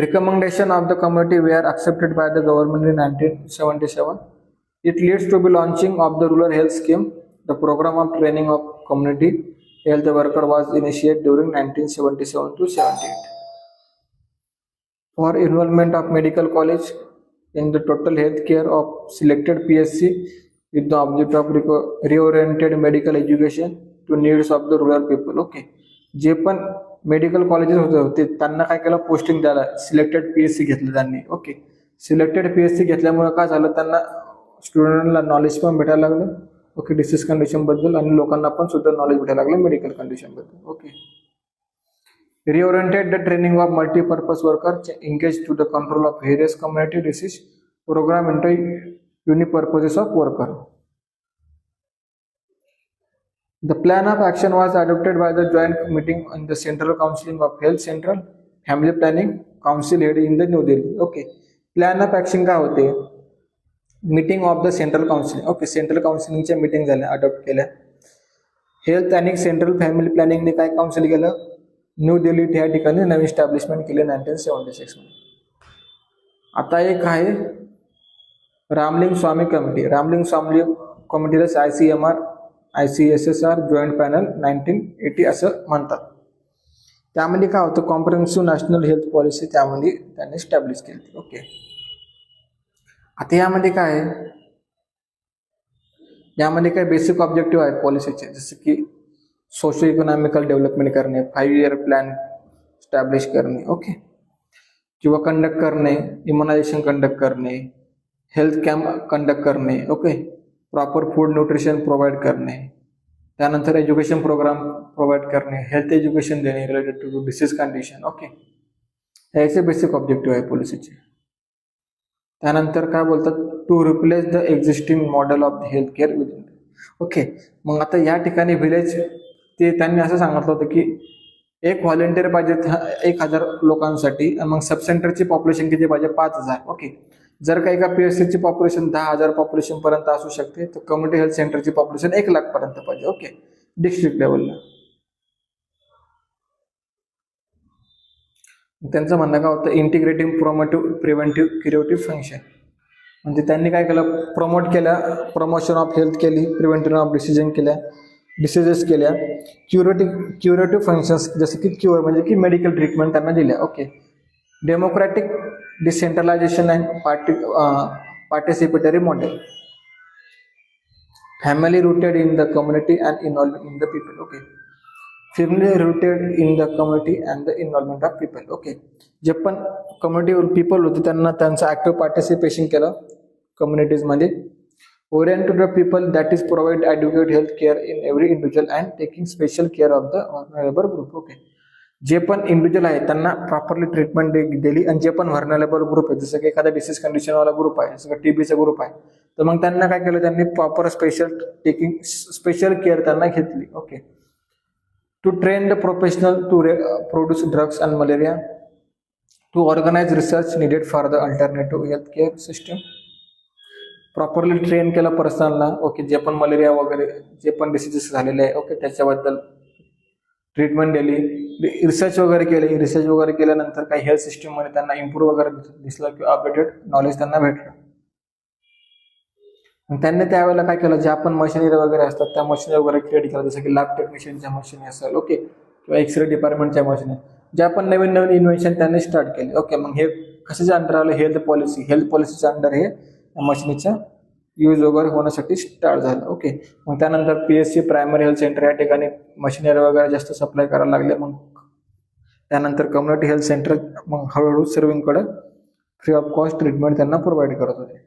Recommendation of the community were accepted by the government in 1977. It leads to the launching of the rural health scheme. The program of training of community health worker was initiated during 1977 to 78. For involvement of medical college in the total health care of selected PSC with the object of reoriented medical education to needs of the rural people. Okay. जे पण medical colleges होते त्यांना काय केलं, posting द्यायला selected PSC घेतलं त्यांनी. Okay. Selected PSC घेतल्यामुळे काय झालं, त्यांना स्टुडंटला नॉलेज पण भेटायला लागलं. ओके. डिसीज कंडिशन बद्दल आणि लोकांना पण सुद्धा नॉलेज भेटायला लागलं मेडिकल कंडिशन बद्दल. Okay. Reoriented the training of multipurpose worker engage to the control of various community disease program into unipurposes of worker. The plan of action was adopted by the joint meeting in the central counselling of health central family planning council head in the new Delhi. Okay. Plan of action काय होते, meeting of the central counselling. Okay. Central काउन्सिलिंगच्या meeting झाल्या, adopt केल्या. Health आणि central family प्लॅनिंगने काय council केलं, new Delhi या ठिकाणी नवीन स्टॅब्लिशमेंट केले 1976 मध्ये. आता एक आहे रामलिंग स्वामी कमिटी. रामलिंग स्वामी कमिटीला ICMR ICSSR जॉईंट पॅनल 1980 असं म्हणतात. त्यामध्ये काय होतं, कॉम्प्रिहेन्सिव्ह नॅशनल हेल्थ पॉलिसी त्यामध्ये त्यांनी स्टॅब्लिश केली. ओके. आता यामध्ये काय आहे, यामध्ये काय बेसिक ऑब्जेक्टिव्ह आहेत पॉलिसीचे, जसं की सोशो इकॉनॉमिकल डेव्हलपमेंट करणे, 5 इयर प्लॅन स्टॅब्लिश करणे. ओके. किंवा कंडक्ट करणे, इम्युनायझेशन कंडक्ट करणे, हेल्थ कॅम्प कंडक्ट करणे. Okay. Proper food nutrition provide करणे, त्यानंतर एज्युकेशन प्रोग्राम प्रोव्हाइड करणे, हेल्थ एज्युकेशन देणे related to disease condition. Okay. याचे बेसिक ऑब्जेक्टिव्ह आहे पॉलिसीचे. त्यानंतर काय बोलतात, to replace the existing model of health care within. Okay, मग आता या ठिकाणी व्हिलेज ते त्यांनी असं सांगितलं होतं की एक व्हॉलेंटियर पाहिजे 1000 लोकांसाठी, मग सब सेंटरची पॉप्युलेशन किती पाहिजे 5000. ओके, जर का एका PSCची पॉप्युलेशन 10,000 पॉप्युलेशन पर्यंत असू शकते, तर कम्युनिटी हेल्थ सेंटरची पॉप्युलेशन 1,00,000 पर्यंत पाहिजे. ओके, डिस्ट्रिक्ट लेवलला. त्यांचं म्हणणं काय होतं, इंटिग्रेटिव्ह प्रोमोटिव्ह प्रिव्हेंटिव्ह क्युरेटिव्ह फंक्शन. म्हणजे त्यांनी काय केलं, प्रमोशन ऑफ हेल्थ केली, प्रिव्हेंटिव्ह ऑफ डिसिजेस केल्या, क्युरेटिव्ह फंक्शन्स जसे की क्युअर म्हणजे की मेडिकल ट्रीटमेंट त्यांना दिल्या. Okay, democratic decentralisation and participatory model, family rooted in the community and involvement in the people. Okay, family rooted in the community and the involvement of people. Okay, जे पण community people होते त्यांना त्यांचं active participation केलं कम्युनिटीजमध्ये. Orient to the people that is provide adequate health care in every individual and taking special care of the vulnerable group. Okay, जे पण individual आहे त्यांना प्रॉपरली ट्रीटमेंट दिली, आणि जे पण व्हर्नरेबल ग्रुप आहे, जसं की एखादा डिसीज कंडिशनवाला ग्रुप आहे, जसं की TBचा ग्रुप आहे, तर मग त्यांना काय केलं, त्यांनी प्रॉपर स्पेशल केअर त्यांना घेतली. Okay, to train the professional to produce drugs and malaria, to organise research needed for the alternative health care system. Properly train केलं पर्सनला. ओके, जे पण मलेरिया वगैरे जे पण डिसीजेस झालेले आहे, ओके, त्याच्याबद्दल ट्रीटमेंट दिली, रिसर्च वगैरे केल्यानंतर काही हेल्थ सिस्टममध्ये त्यांना इम्प्रूव्ह वगैरे दिसलं किंवा अपडेटेड नॉलेज त्यांना भेटलं. त्यांनी त्यावेळेला काय केलं, ज्या पण मशिनरी वगैरे असतात त्या मशिनरी वगैरे क्रिएट केल्या, जसं की लॅब टेक्निशियनच्या मशिनरी असेल, ओके, किंवा एक्सरे डिपार्टमेंटच्या मशिनरी, ज्या पण नवीन इन्व्हेन्शन त्यांनी स्टार्ट केले. ओके, मग हे कशाच्या अंडर आलं, हेल्थ पॉलिसीच्या अंडर हे मशिनीचा यूज वगैरे होण्यासाठी स्टार्ट झालं. ओके, मग त्यानंतर PSC प्रायमरी हेल्थ सेंटर या ठिकाणी मशिनरी वगैरे जास्त सप्लाय करायला लागले. मग त्यानंतर कम्युनिटी हेल्थ सेंटर मग हळूहळू सर्विंगकडे फ्री ऑफ कॉस्ट ट्रीटमेंट त्यांना प्रोव्हाइड करत होते.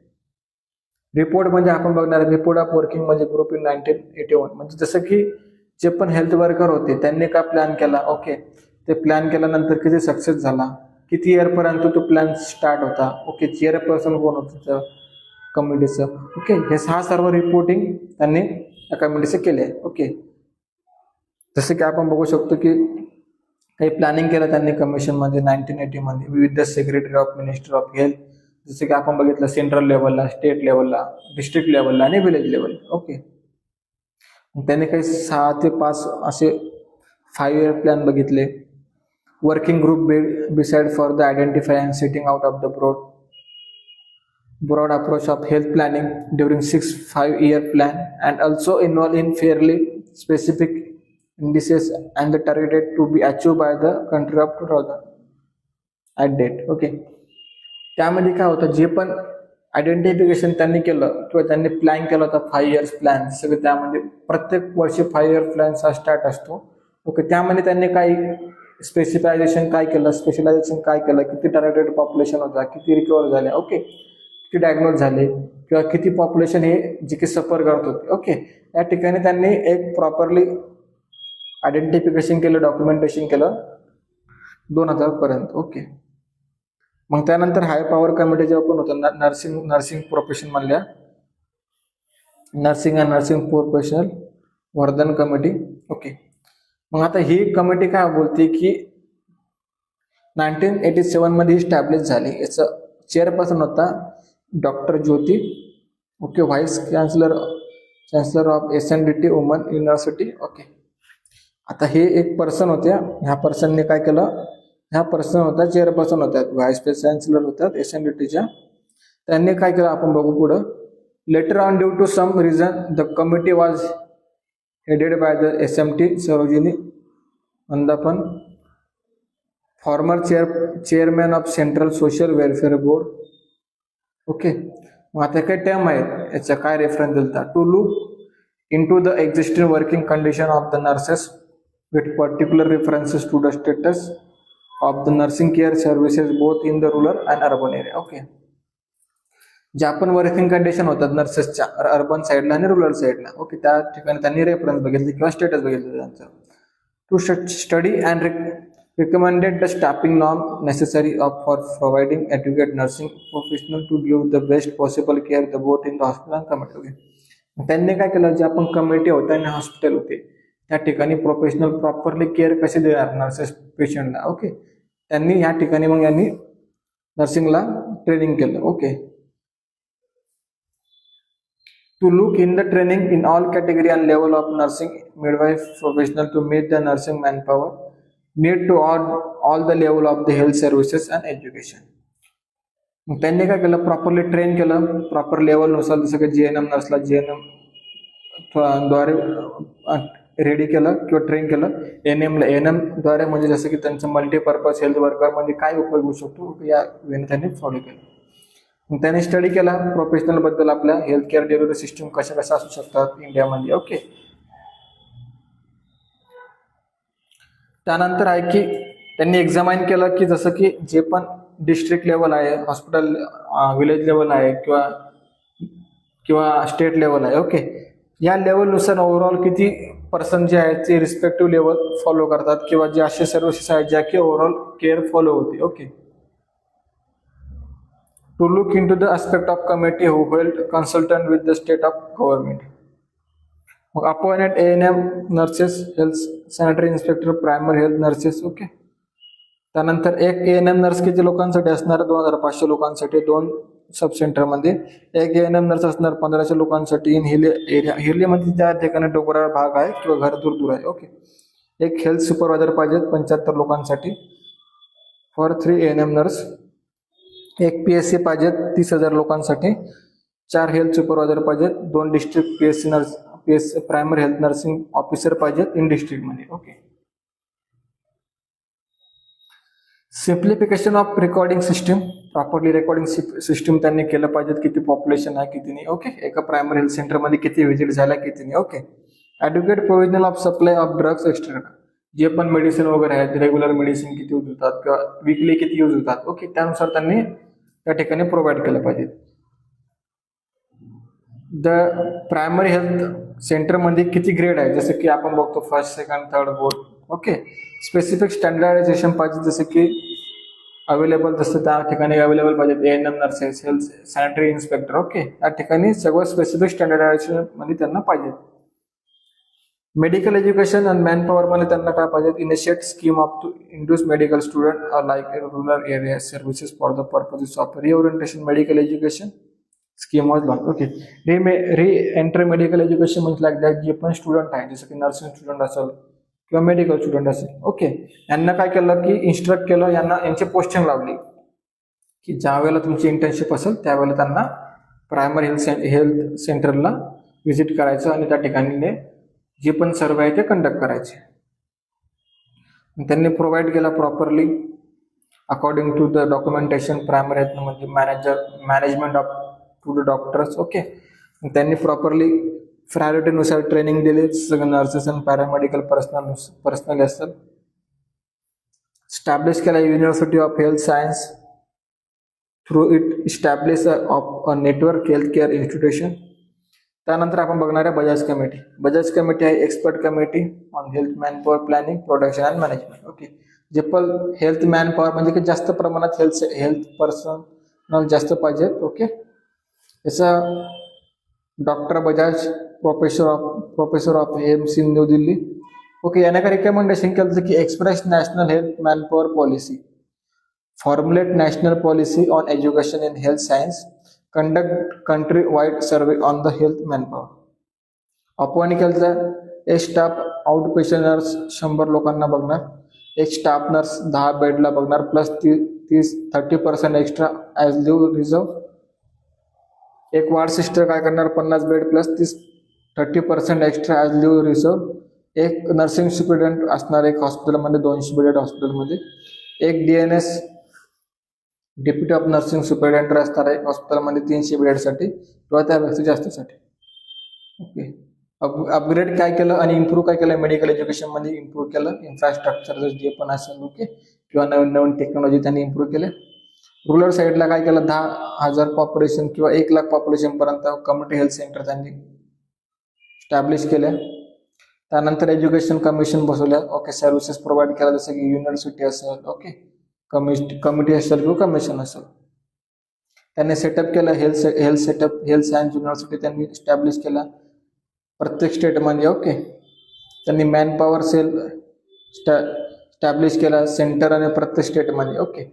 रिपोर्ट म्हणजे आपण बघणार रिपोर्ट ऑफ वर्किंग म्हणजे ग्रुप इन 1981, म्हणजे जसं की जे पण हेल्थ वर्कर होते त्यांनी काय प्लॅन केला. ओके, ते प्लॅन केल्यानंतर किती सक्सेस झाला, किती इयरपर्यंत तो प्लॅन स्टार्ट होता. ओके, चेअरपर्सन कोण होतं कमिटीचं. ओके, हे सर्व रिपोर्टिंग त्यांनी त्या कमिटीचे केले. ओके, जसं की आपण बघू शकतो की काही प्लॅनिंग केलं त्यांनी कमिशनमध्ये 1980 मध्ये विविध secretary of minister of health, जसं की आपण बघितलं सेंट्रल लेवलला, स्टेट लेवलला, डिस्ट्रिक्ट लेवलला आणि विलेज लेवल. ओके, त्यांनी काही 6 ते 5 असे 5 year प्लॅन बघितले. Working group decide for the identify and setting out of the broad approach of health planning during 6 5-year plan, and also involve in fairly specific indices and the targeted to be achieved by the country of 2000 at date. Okay, त्यामध्ये काय होतं, जे पण identification त्यांनी केलं किंवा त्यांनी plan केला होता 5 years प्लॅन, सगळं त्यामध्ये प्रत्येक वर्षी 5 year प्लॅन हा स्टार्ट असतो. ओके, त्यामध्ये त्यांनी काही स्पेशलायझेशन काय केलं, किती टार्गेटेड पॉप्युलेशन होता, किती रिकवर झाले, ओके, किती डायग्नोज झाले, किंवा किती पॉप्युलेशन हे जे की सफर करत होते. ओके, या ठिकाणी त्यांनी एक प्रॉपरली आयडेंटिफिकेशन केलं, डॉक्युमेंटेशन केलं 2000 पर्यंत. ओके, मग त्यानंतर हाय पॉवर कमिटी जेव्हा पण होतं नर्सिंग प्रोफेशन मधल्या nursing and nursing professional Vardhan committee. Okay, मग आता ही कमिटी काय बोलते की 1987 मध्ये स्टॅब्लिश झाली. याचं चेअरपर्सन होता doctor Jyoti. Okay, vice chancellor of SNDT woman university. Okay, आता हे एक पर्सन होत्या, ह्या पर्सनने काय केलं, ह्या पर्सन होता चेअरपर्सन होत्या, व्हाईस चान्सलर होतात SNDTच्या. त्यांनी काय केलं आपण बघू पुढं. Later on due to some reason the committee was headed by the SMT Sarojini Andapan, former chairman of central social welfare board. Okay, मग आता काय टर्म आहे याचा काय रेफरन्स दिलता, to look in to the existing working condition of the nurses with particular references to the status of the nursing care services both in the rural and urban area. Okay, ज्या पण working condition होतात नर्सेसच्या urban साईडला आणि rural साईडला, okay, त्या ठिकाणी त्यांनी reference बघितले किंवा स्टेटस बघितले त्यांचं. To study and recommended the staffing norm necessary for providing adequate nursing professional to give the best possible care the both in the hospital and community. Okay. त्यांनी काय केलं, जे आपण कम्युनिटी होते आणि हॉस्पिटल होते त्या ठिकाणी प्रोफेशनल प्रॉपरली केअर कसे देणार नर्सेस पेशंटला. ओके, त्यांनी ह्या ठिकाणी मग यांनी नर्सिंगला ट्रेनिंग केलं. Okay, to look in the training in all category and level of nursing midwife professional to meet the nursing manpower need to all the level of the health services and education. मग त्यांनी काय केलं, properly train केलं proper लेवलनुसार, जसं की GNM नर्सला GNM द्वारे ready केलं किंवा ट्रेन केलं, एनएमला एनएम द्वारे, म्हणजे जसं की त्यांचं मल्टीपर्पज हेल्थ वर्कर म्हणजे काय उपयोग होऊ शकतो या वेळी त्यांनी फॉलो केलं. मग त्याने स्टडी केला प्रोफेशनल बद्दल, आपल्या हेल्थ केअर डिलिव्हरी सिस्टम कशा कशा असू शकतात इंडियामध्ये. ओके, त्यानंतर आहे की त्यांनी एक्झामाइन केलं की जसं की जे पण डिस्ट्रिक्ट लेवल आहे, हॉस्पिटल विलेज लेवल आहे किंवा स्टेट लेवल आहे. ओके, या लेवलनुसार ओव्हरऑल किती पर्सन जे आहेत ते रिस्पेक्टिव्ह लेवल फॉलो करतात किंवा जे असे सर्व्हिसेस आहेत ज्या की ओव्हरऑल केअर फॉलो होते. Okay, to look into the aspect of committee who held consultant with the state of government. Appointed A&M nurses, health sanitary inspector, primary health nurses. Okay, त्यानंतर एक A&M नर्स किती लोकांसाठी असणार, 2500 लोकांसाठी 2 सब सेंटरमध्ये. एक A&M nurse असणार 1500 लोकांसाठी इन हिली एरिया. हिलीमध्ये त्या ठिकाणी डोंगराळ भाग आहे किंवा घर दूर दूर आहे. ओके, एक हेल्थ सुपरवायझर पाहिजेत 75 लोकांसाठी फॉर 3 A&M नर्स. एक PSC पाहिजेत 30,000 लोकांसाठी. 4 हेल्थ सुपरवायझर पाहिजेत. 2 district PSC nurse primary health nursing officer पाहिजेत इन डिस्ट्रिक्टमध्ये. Okay, simplification of recording system, properly recording system त्यांनी केलं पाहिजेत, किती पॉप्युलेशन आहे किती नाही. ओके, एका प्रायमरी हेल्थ सेंटरमध्ये किती व्हिजिट झाल्या किती नाही. Okay, adequate provisional of supply of drugs extra, जे पण मेडिसिन वगैरे आहेत रेग्युलर मेडिसिन किती यूज होतात किंवा वीकली किती यूज होतात. ओके, त्यानुसार त्यांनी त्या ठिकाणी प्रोव्हाइड केलं पाहिजे. द प्रायमरी हेल्थ सेंटरमध्ये किती ग्रेड आहे, जसं की आपण बघतो first second third fourth. Okay, specific standardisation पाहिजे, जसं की अवेलेबल जसं त्या ठिकाणी अवेलेबल पाहिजे A&M nurses, health sanitary inspector. Okay, त्या ठिकाणी सगळं स्पेसिफिक स्टँडर्डायझेशन मध्ये त्यांना पाहिजे. मेडिकल एज्युकेशन आणि मॅन पॉवर मध्ये त्यांना काय पाहिजे, initiate scheme of to induce medical student like rural area services for the purposes of reorientation medical education scheme was launch. Okay, re entry medical education म्हणजे like that जे पण student आहे, जसं की नर्सिंग स्टुडंट असेल किंवा medical student असेल. Okay, यांना काय केलं की इन्स्ट्रक्ट केलं, यांना यांची पोस्टिंग लावली की ज्या वेळेला तुमची इंटर्नशिप असेल त्यावेळेला त्यांना प्रायमरी हेल्थ सेंटरला व्हिजिट करायचं आणि त्या ठिकाणी जे पण सर्वे आहे ते कंडक्ट करायचे. त्यांनी प्रोव्हाइड केला properly according to the documentation primary health म्हणजे management of to the doctors. Okay, त्यांनी प्रॉपरली प्रायोरिटीनुसार ट्रेनिंग दिली सगळं नर्सेस आणि पॅरामेडिकल पर्सनल असतात. स्टॅब्लिश केला university of health science through it establish of a network health care institution. त्यानंतर आपण बघणार आहे बजाज कमिटी. बजाज कमिटी आहे expert committee on health man power planning production and management. Okay, जे पण हेल्थ मॅन पॉवर म्हणजे की जास्त प्रमाणात हेल्थ पर्सनल जास्त पाहिजेत. ओके, याचा doctor Bajaj professor of AMC New Delhi. Okay, याने काय रिकमेंडेशन केलं की express national health man power policy, formulate national policy on education in health science, conduct country wide survey on the health manpower. Appoint केलं एक staff out patient nurse 100 लोकांना बघणार, एक staff nurse 10 बेडला बघणार plus 30% extra as leave reserve. एक ward sister काय करणार 50 bed plus 30% extra as leave reserve. एक नर्सिंग सुपरिटेंडंट असणार एक हॉस्पिटलमध्ये 200 बेडेड हॉस्पिटलमध्ये. एक DNS deputy of nursing superintendent असणार आहे हॉस्पिटलमध्ये 300 बेडसाठी किंवा त्यापेक्षा जास्तसाठी. ओके, अपग्रेड काय केलं आणि इम्प्रूव्ह काय केलं मेडिकल एज्युकेशनमध्ये इम्प्रूव्ह केलं, इन्फ्रास्ट्रक्चर जे पण असेल. ओके, किंवा नवीन नवीन टेक्नॉलॉजी त्यांनी इम्प्रूव्ह केले. रुरल साईडला काय केलं 10,000 पॉप्युलेशन किंवा 1,00,000 पॉप्युलेशन पर्यंत कम्युनिटी हेल्थ सेंटर त्यांनी स्टॅब्लिश केल्या. त्यानंतर एज्युकेशन कमिशन बसवल्या. ओके, सर्व्हिसेस प्रोव्हाइड केल्या जसं की युनिव्हर्सिटी असेल, ओके, कमिटी असेल किंवा कमिशन असेल. त्यांनी सेटअप केलं हेल्थ सायन्स युनिव्हर्सिटी त्यांनी इस्टॅब्लिश केला प्रत्येक स्टेटमध्ये. ओके, त्यांनी मॅन पॉवर सेल स्टॅब्लिश केला सेंटर आणि प्रत्येक स्टेटमध्ये. Okay,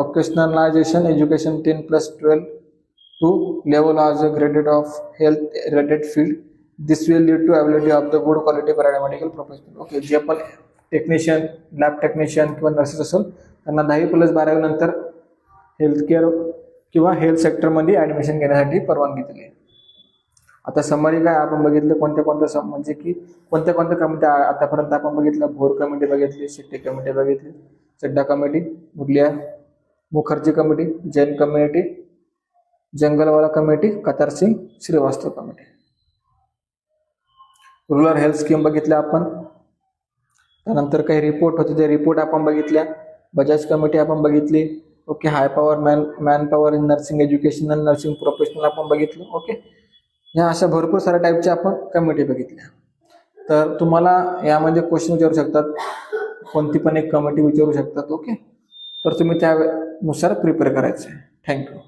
vocationalization education 10+12 to level as a graded of health graded field. This will lead to ability of the good quality paramedical professional. Okay, जे पण टेक्निशियन, लॅब टेक्निशियन किंवा nurses असेल त्यांना 10+12 नंतर हेल्थकेअर किंवा हेल्थ सेक्टरमध्ये ॲडमिशन घेण्यासाठी परवानगी दिली. आता समरी काय आपण बघितलं, कोणत्या म्हणजे की कोणत्या कमिटी आतापर्यंत आपण बघितलं. भोर कमिटी बघितली, शेट्टी कमिटी बघितली, Chadha committee, Mukherjee committee, Jain community, Jungalwalla committee, Kartar Singh Shrivastava committee. Rural health scheme बघितल्या आपण. त्यानंतर काही रिपोर्ट होते, ते रिपोर्ट आपण बघितल्या. बजाज कमिटी आपण बघितली. Okay, high power man power in nursing education आणि नर्सिंग प्रोफेशनल आपण बघितलं. ओके, ह्या अशा भरपूर साऱ्या टाईपच्या आपण कमिटी बघितल्या. तर तुम्हाला यामध्ये क्वेश्चन विचारू शकतात, कोणती पण एक कमिटी विचारू शकतात. ओके, तर तुम्ही त्यानुसार प्रिपेअर करायचं आहे. थँक्यू.